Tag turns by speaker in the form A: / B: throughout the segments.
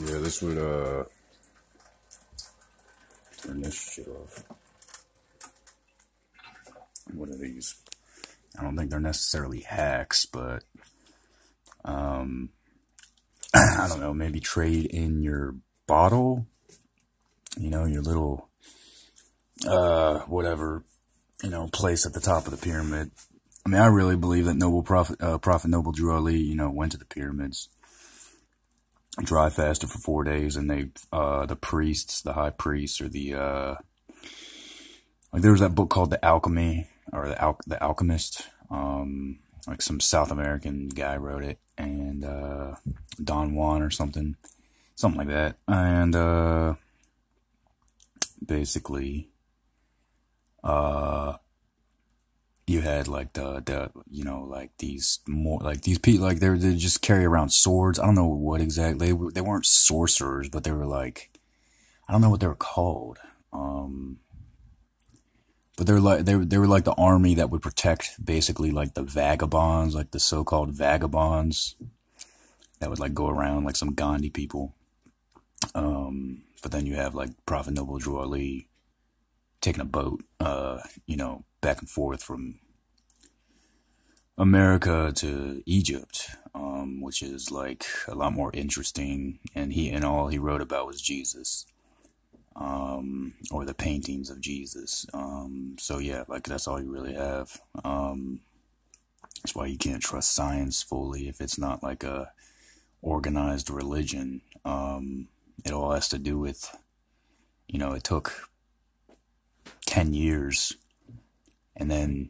A: Yeah, this would turn this shit off. What are these? I don't think they're necessarily hacks, but I don't know, maybe trade in your bottle, your little whatever, place at the top of the pyramid. I mean, I really believe that Prophet Noble Drew Ali, went to the pyramids, dry fasted for 4 days, and the priests, the high priests, or like there was that book called The Alchemy, or the Alchemist, like some South American guy wrote it, and Don Juan or something like that, and basically, you had like like these people, like they just carry around swords. I don't know what exactly they weren't sorcerers, but they were like, I don't know what they were called. But they were like the army that would protect basically like the vagabonds, like the so-called vagabonds that would like go around like some Gandhi people. But then you have like Prophet Noble Drew Ali taking a boat, back and forth from America to Egypt, which is like a lot more interesting. And all he wrote about was Jesus, or the paintings of Jesus. So yeah, like that's all you really have. That's why you can't trust science fully if it's not like a organized religion. It all has to do with, it took 10 years, and then,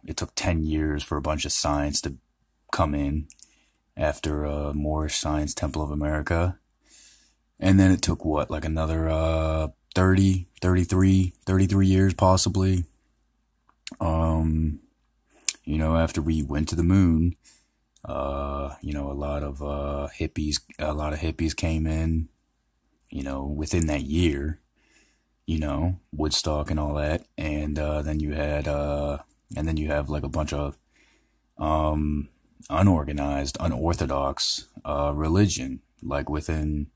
A: it took 10 years for a bunch of science to come in after Moorish Science Temple of America. And then it took what, like another 33 years possibly. After we went to the moon, a lot of hippies came in, within that year, Woodstock and all that. And then you have like a bunch of unorthodox religion, like within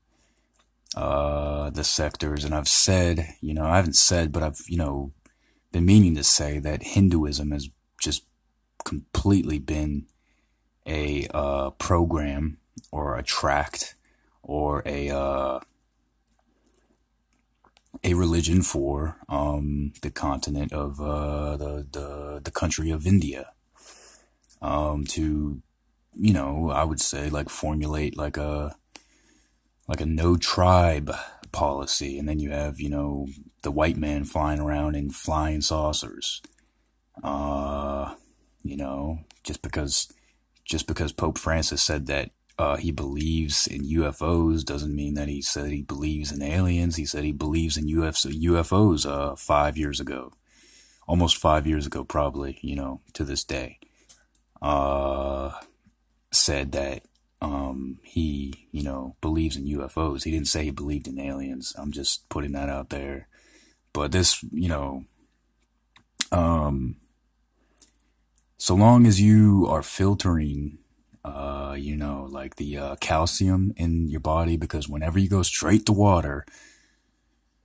A: the sectors. And I've said, I haven't said, but I've, been meaning to say that Hinduism has just completely been a program or a tract or a religion for the continent of the country of India, to I would say like formulate like a no tribe policy. And then you have the white man flying around in flying saucers, just because Pope Francis said that he believes in UFOs doesn't mean that he said he believes in aliens. He said he believes in UFOs 5 years ago, almost 5 years ago, probably, to this day. Said that he, believes in UFOs. He didn't say he believed in aliens. I'm just putting that out there. But this, so long as you are filtering, like the calcium in your body, because whenever you go straight to water,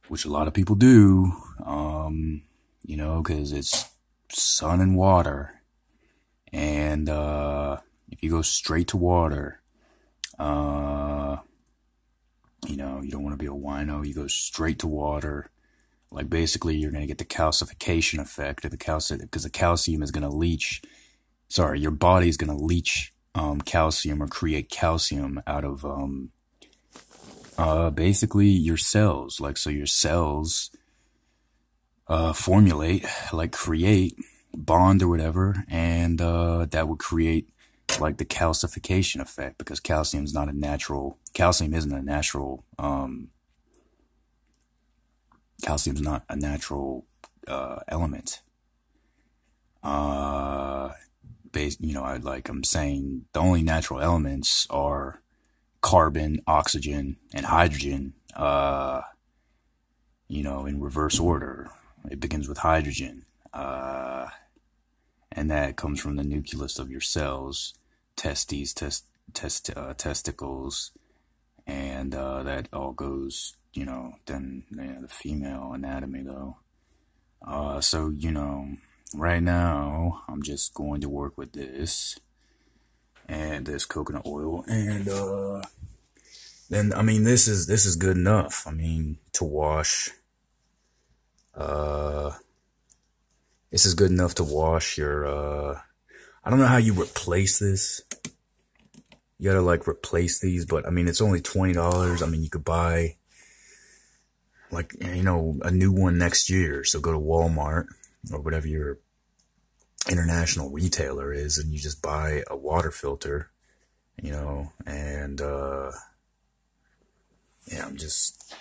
A: which a lot of people do, because it's sun and water, and if you go straight to water, you don't want to be a wino. You go straight to water. Like basically, you're going to get the calcification effect, because the calcium is going to leach. Sorry, your body's going to leach calcium or create calcium out of basically your cells. Like, so your cells formulate, like create, bond or whatever, and that would create like the calcification effect, because calcium isn't a natural calcium's not a natural element. I'm saying the only natural elements are carbon, oxygen, and hydrogen, in reverse order. It begins with hydrogen, and that comes from the nucleus of your cells, testicles, and that all goes, then the female anatomy though. So right now I'm just going to work with this and this coconut oil, and then I mean this is good enough. I mean to wash. This is good enough to wash your. I don't know how you replace this. You gotta like replace these, but I mean it's only $20. I mean you could buy like a new one next year. So go to Walmart or whatever your international retailer is, and you just buy a water filter, and yeah, I'm just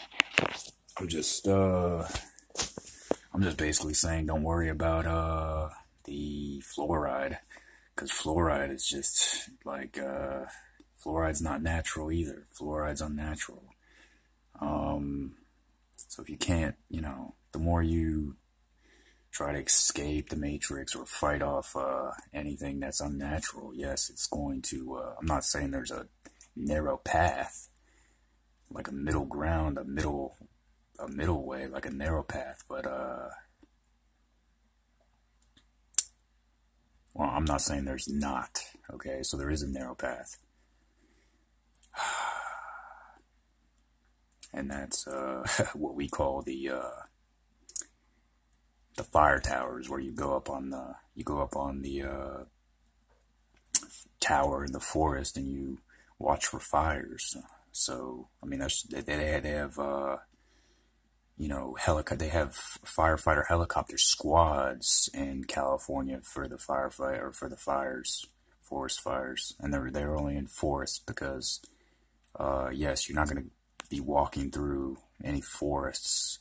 A: basically saying don't worry about the fluoride, because fluoride is just like fluoride's not natural either. Fluoride's unnatural. So if you can't, the more you try to escape the matrix or fight off anything that's unnatural, yes, it's going to, I'm not saying there's a narrow path, like a middle ground, a middle way, like a narrow path, but, well, I'm not saying there's not, okay, so there is a narrow path. And that's what we call the fire towers, where you go up on the tower in the forest and you watch for fires. So I mean they have they have firefighter helicopter squads in California for the firefight or for the fires, forest fires, and they're only in forests because yes, you're not going to be walking through any forests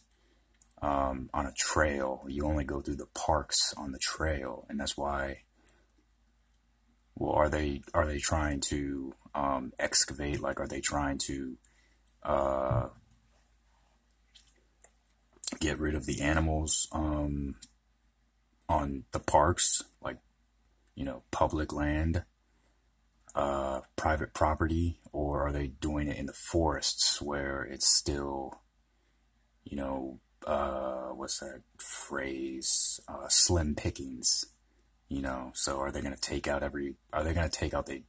A: on a trail. You only go through the parks on the trail, and that's why. Well, are they trying to excavate? Like, are they trying to get rid of the animals on the parks, like public land, private property, or are they doing it in the forests where it's still, what's that phrase? Slim pickings, So are they going to take out the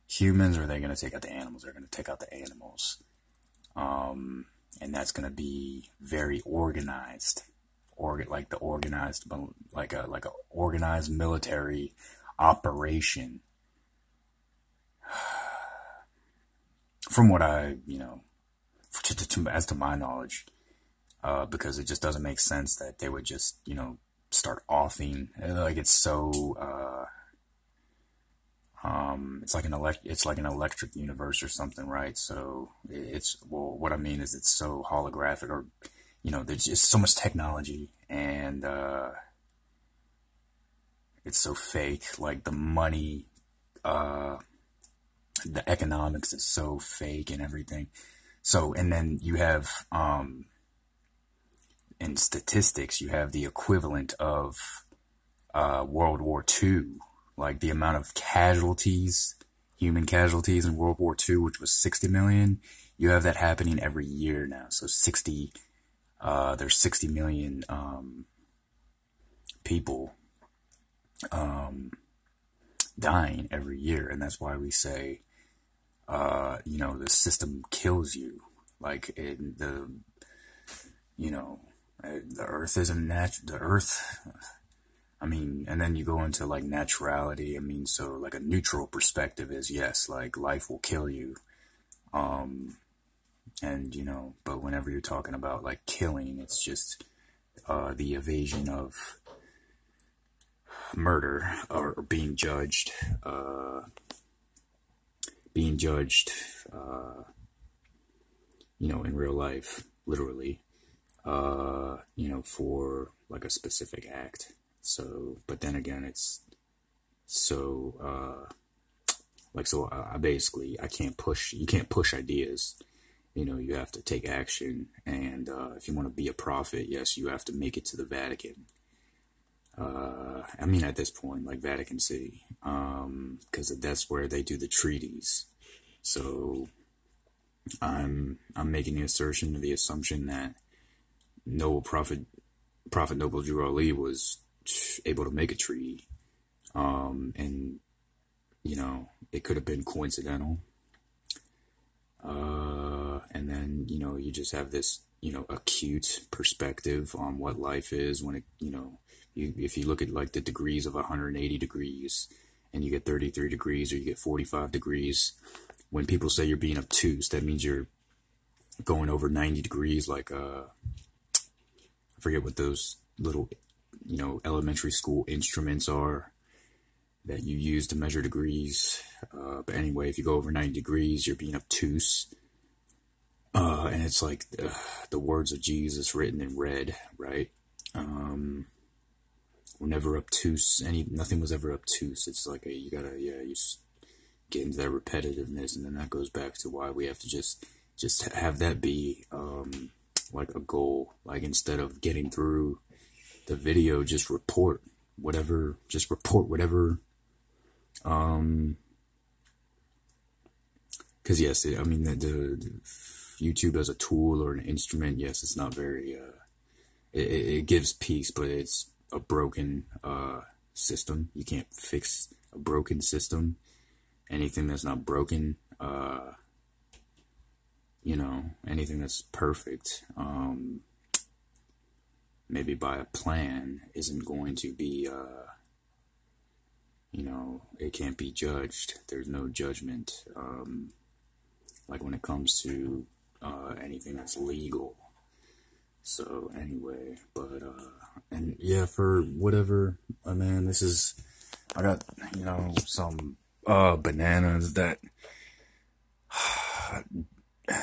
A: humans, or are they going to take out the animals? They're going to take out the animals. And that's going to be very organized, like the organized, like a organized military operation. From what I, as to my knowledge, because it just doesn't make sense that they would just, start offing. Like it's so, it's like an electric universe or something, right? So what I mean is it's so holographic, or, there's just so much technology, and, it's so fake. Like the money, the economics is so fake and everything. So, and then you have, in statistics, you have the equivalent of World War II, like the amount of casualties, human casualties in World War II, which was 60 million. You have that happening every year now. So there's 60 million people dying every year, and that's why we say, the system kills you. Like the earth isn't the earth. I mean, and then you go into like naturality. I mean, so like a neutral perspective is yes, like life will kill you. And but whenever you're talking about like killing, it's just the evasion of murder, or being judged, in real life, literally, for like a specific act. So, but then again, it's so, I can't push, you can't push ideas. You have to take action, and if you want to be a prophet, yes, you have to make it to the Vatican. I mean, at this point, like Vatican City, because that's where they do the treaties. So, I'm making the assertion, the assumption that Prophet Noble Drew Ali was able to make a treaty, and it could have been coincidental. And then you just have this acute perspective on what life is when if you look at like the degrees of 180 degrees, and you get 33 degrees or you get 45 degrees. When people say you're being obtuse, that means you're going over 90 degrees, like I forget what those little elementary school instruments are that you use to measure degrees. But anyway, if you go over 90 degrees, you're being obtuse. And it's like the words of Jesus written in red, right? We're never obtuse. Nothing was ever obtuse. It's like you get into that repetitiveness, and then that goes back to why we have to just have that be like a goal. Like, instead of getting through the video, just report whatever. Because yes, the YouTube as a tool or an instrument, yes, it's not very it gives peace, but it's a broken system. You can't fix a broken system. Anything that's not broken, anything that's perfect, maybe by a plan, isn't going to be, it can't be judged. There's no judgment, like when it comes to anything that's legal. So anyway, but and yeah, for whatever, man, I got some bananas that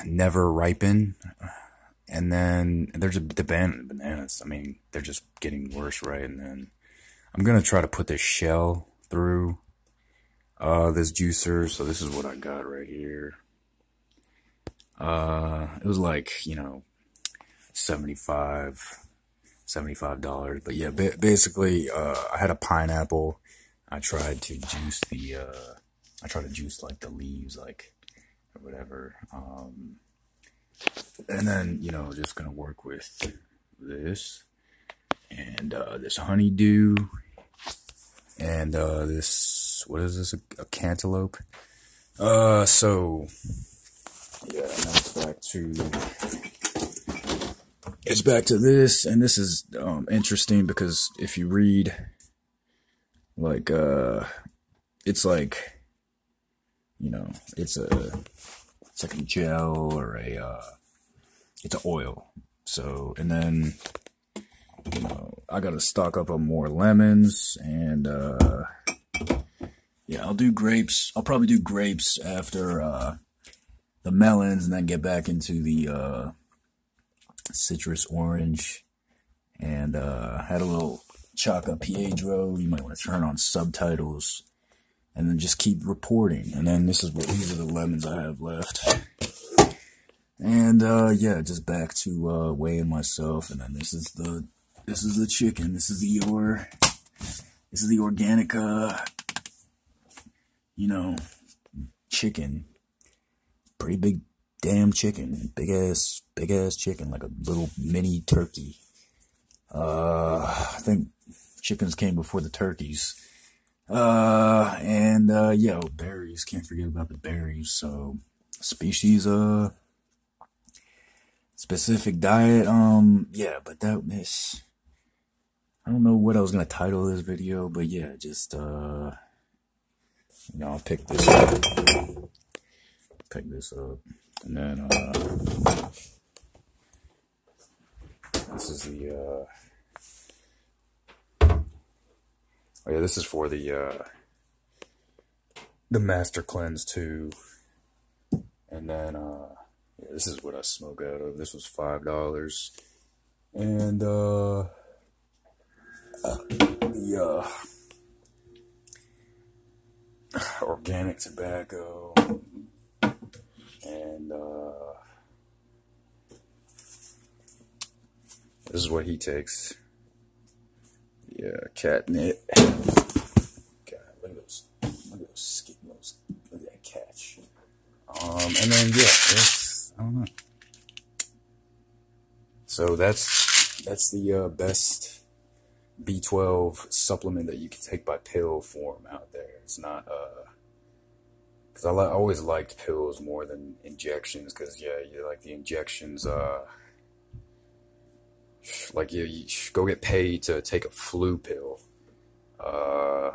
A: never ripen, and then there's the bananas. I mean, they're just getting worse, right? And then I'm gonna try to put this shell through this juicer. So this is what I got right here. It was like $75, but yeah, basically I had a pineapple. I tried to juice like the leaves, like, or whatever, and then just gonna work with this and this honeydew and this, what is this, a cantaloupe. So yeah, now it's back to this, and this is interesting because if you read, like, it's like, it's like a gel or it's an oil. So, and then I gotta stock up on more lemons, and yeah, I'll do grapes. I'll probably do grapes after the melons, and then get back into the citrus orange, and had a little Choca Piedro. You might want to turn on subtitles, and then just keep reporting. And then these are the lemons I have left. And yeah, just back to weighing myself. And then this is the chicken. This is the organic chicken. Pretty big damn chicken. Big ass chicken, like a little mini turkey. I think chickens came before the turkeys. And yeah, berries. Can't forget about the berries. So, species specific diet. Yeah, but I don't know what I was gonna title this video, but yeah, just I'll pick this up. And then this is the oh yeah, this is for the Master Cleanse 2. And then yeah, this is what I smoke out of. This was $5. And the organic tobacco. And this is what he takes. Yeah, catnip. God, look at those skin, look at that catch. And then yeah, So that's the best B12 supplement that you can take by pill form out there. It's not because I always liked pills more than injections. Because yeah, you like the injections. Like you go get paid to take a flu pill. But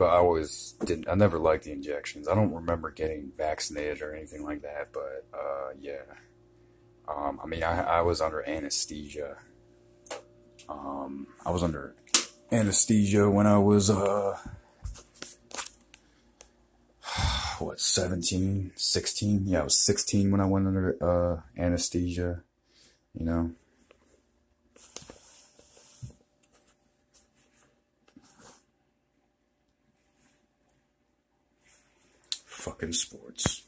A: I always didn't. I never liked the injections. I don't remember getting vaccinated or anything like that. But yeah. I mean, I was under anesthesia. I was under anesthesia when I was, what, 17, 16? Yeah, I was 16 when I went under, anesthesia, you know? Fucking sports.